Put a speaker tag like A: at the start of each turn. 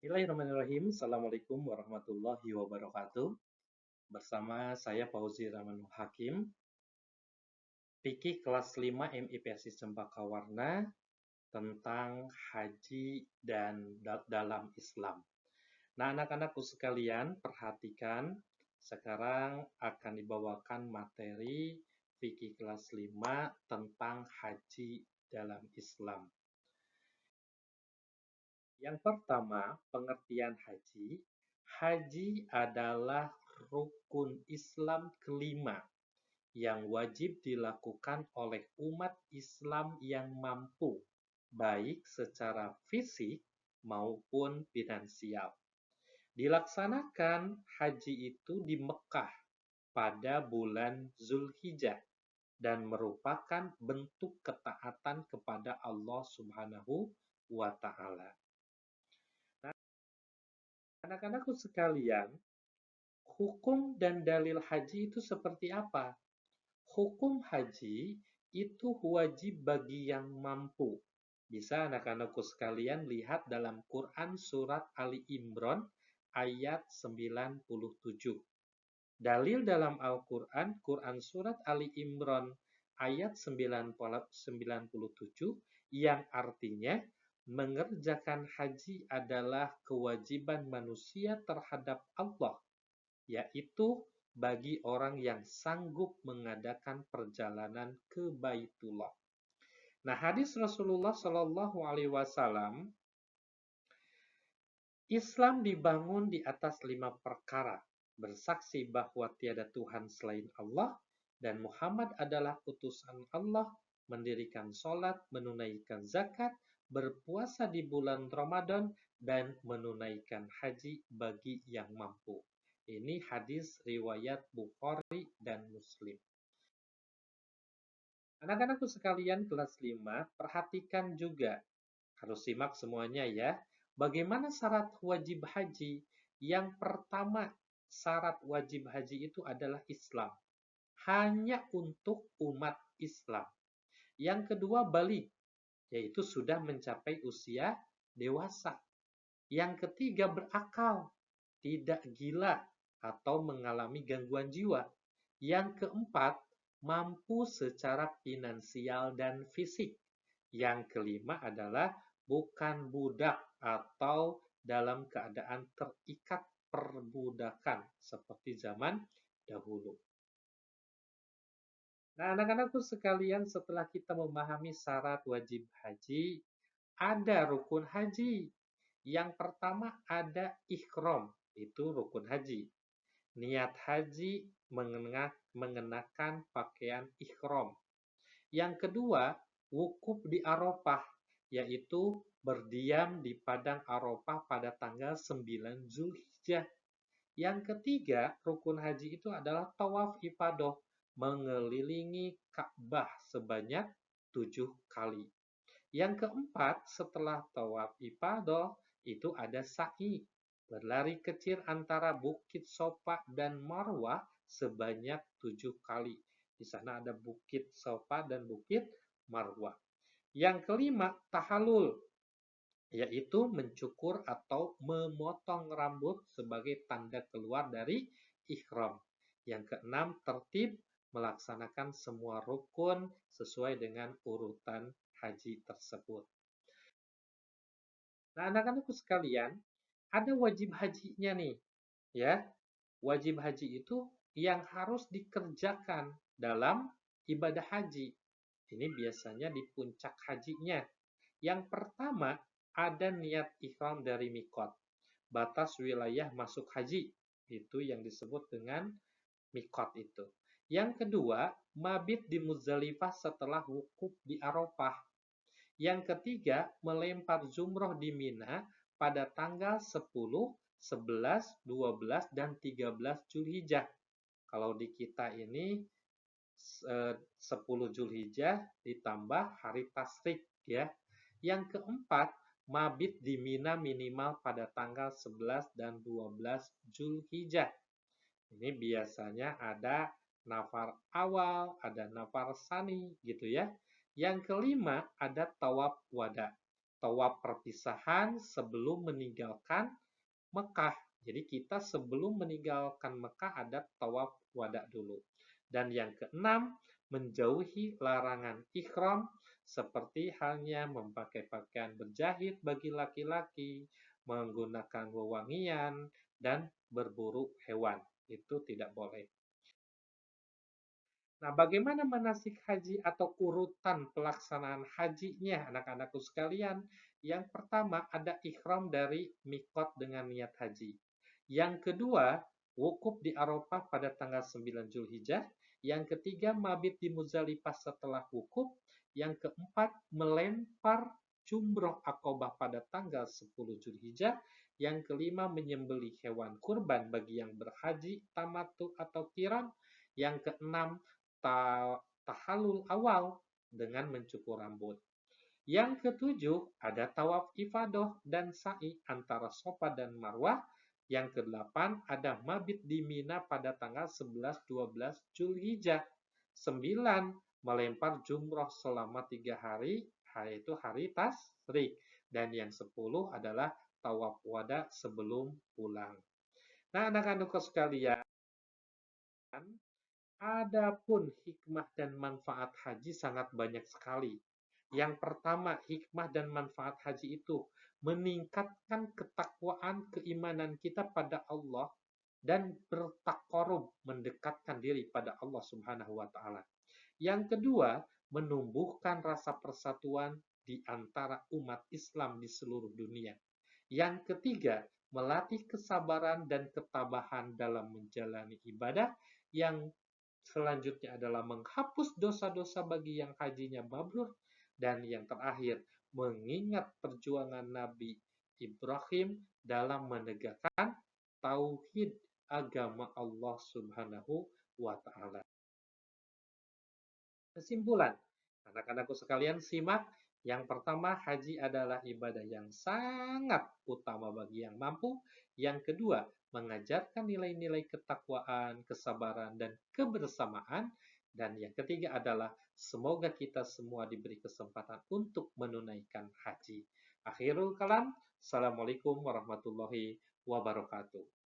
A: Bismillahirrahmanirrahim. Assalamualaikum warahmatullahi wabarakatuh. Bersama saya Fauzi Rahman Hakim, fikih kelas 5 MIPS Sistem Bakawarna tentang haji dan dalam Islam. Nah, anak-anakku sekalian, perhatikan. Sekarang akan dibawakan materi fikih kelas 5 tentang haji dalam Islam. Yang pertama, pengertian haji. Haji adalah rukun Islam kelima yang wajib dilakukan oleh umat Islam yang mampu, baik secara fisik maupun finansial. Dilaksanakan haji itu di Mekah pada bulan Zulhijjah dan merupakan bentuk ketaatan kepada Allah Subhanahu wa Ta'ala. Anak-anakku sekalian, hukum dan dalil haji itu seperti apa? Hukum haji itu wajib bagi yang mampu. Bisa anak-anakku sekalian lihat dalam Quran surat Ali Imran ayat 97. Dalil dalam Al-Quran, Quran surat Ali Imran ayat 97 yang artinya mengerjakan haji adalah kewajiban manusia terhadap Allah, yaitu bagi orang yang sanggup mengadakan perjalanan ke Baitullah. Nah, hadis Rasulullah Shallallahu Alaihi Wasallam, Islam dibangun di atas 5 perkara, bersaksi bahwa tiada Tuhan selain Allah dan Muhammad adalah utusan Allah, mendirikan sholat, menunaikan zakat, berpuasa di bulan Ramadan, dan menunaikan haji bagi yang mampu. Ini hadis riwayat Bukhari dan Muslim. Anak-anakku sekalian kelas 5, perhatikan juga. Harus simak semuanya ya. Bagaimana syarat wajib haji? Yang pertama, syarat wajib haji itu adalah Islam. Hanya untuk umat Islam. Yang kedua, balik, yaitu sudah mencapai usia dewasa. Yang ketiga, berakal, tidak gila atau mengalami gangguan jiwa. Yang keempat, mampu secara finansial dan fisik. Yang kelima adalah bukan budak atau dalam keadaan terikat perbudakan seperti zaman dahulu. Nah, anak-anakku sekalian, setelah kita memahami syarat wajib haji, ada rukun haji. Yang pertama ada ihram, itu rukun haji. Niat haji mengenakan pakaian ihram. Yang kedua, wukuf di Arafah, yaitu berdiam di padang Arafah pada tanggal 9 Zulhijjah. Yang ketiga, rukun haji itu adalah tawaf ifadah, mengelilingi Ka'bah sebanyak 7 kali. Yang keempat, setelah tawaf ifadah, itu ada sa'i, berlari kecil antara Bukit Sofa dan Marwah sebanyak 7 kali. Di sana ada Bukit Sofa dan Bukit Marwah. Yang kelima, tahalul, yaitu mencukur atau memotong rambut sebagai tanda keluar dari ihram. Yang keenam, tertib melaksanakan semua rukun sesuai dengan urutan haji tersebut. Nah, anak-anakku sekalian, ada wajib hajinya nih, ya. Wajib haji itu yang harus dikerjakan dalam ibadah haji. Ini biasanya di puncak hajinya. Yang pertama, ada niat ihram dari mikot, batas wilayah masuk haji. Itu yang disebut dengan mikot itu. Yang kedua, mabit di Muzdalifah setelah wukuf di Arafah. Yang ketiga, melempar jumroh di Mina pada tanggal 10, 11, 12, dan 13 Zulhijjah. Kalau di kita ini 10 Zulhijjah ditambah hari Tasrik ya. Yang keempat, mabit di Mina minimal pada tanggal 11 dan 12 Zulhijjah. Ini biasanya ada nafar awal, ada nafar sani gitu ya. Yang kelima ada tawaf wada. tawaf perpisahan sebelum meninggalkan Mekah. Jadi kita sebelum meninggalkan Mekah ada tawaf wada dulu. Dan yang keenam, menjauhi larangan ihram seperti halnya memakai pakaian berjahit bagi laki-laki, menggunakan wewangian, dan berburu hewan. Itu tidak boleh. Nah, bagaimana manasik haji atau urutan pelaksanaan hajinya, anak-anakku sekalian? Yang pertama, ada ihram dari mikot dengan niat haji. Yang kedua, wukuf di Arafah pada tanggal 9 Zulhijjah. Yang ketiga, mabit di Muzdalifah setelah wukuf. Yang keempat, melempar jumroh akobah pada tanggal 10 Zulhijjah. Yang kelima, menyembelih hewan kurban bagi yang berhaji, tamatu atau kiram. Yang keenam, tahalul awal dengan mencukur rambut. Yang ketujuh, ada tawaf ifadah dan sa'i antara Safa dan Marwah. Yang kedelapan, ada mabit di Mina pada tanggal 11-12 Zulhijjah. 9, melempar jumroh selama 3 hari, yaitu hari Tasyrik. Dan yang 10 adalah tawaf wada sebelum pulang. Nah, anak-anakku sekalian, adapun hikmah dan manfaat haji sangat banyak sekali. Yang pertama, hikmah dan manfaat haji itu meningkatkan ketakwaan keimanan kita pada Allah dan bertakarub, mendekatkan diri pada Allah Subhanahu wa taala. Yang kedua, menumbuhkan rasa persatuan di antara umat Islam di seluruh dunia. Yang ketiga, melatih kesabaran dan ketabahan dalam menjalani ibadah. Yang selanjutnya adalah menghapus dosa-dosa bagi yang hajinya mabrur. Dan yang terakhir, mengingat perjuangan Nabi Ibrahim dalam menegakkan tauhid agama Allah Subhanahu wa taala. Kesimpulan, anak-anakku sekalian simak. Yang pertama, haji adalah ibadah yang sangat utama bagi yang mampu. Yang kedua, mengajarkan nilai-nilai ketakwaan, kesabaran, dan kebersamaan. Dan yang ketiga adalah semoga kita semua diberi kesempatan untuk menunaikan haji. Akhirul kalam, Assalamualaikum warahmatullahi wabarakatuh.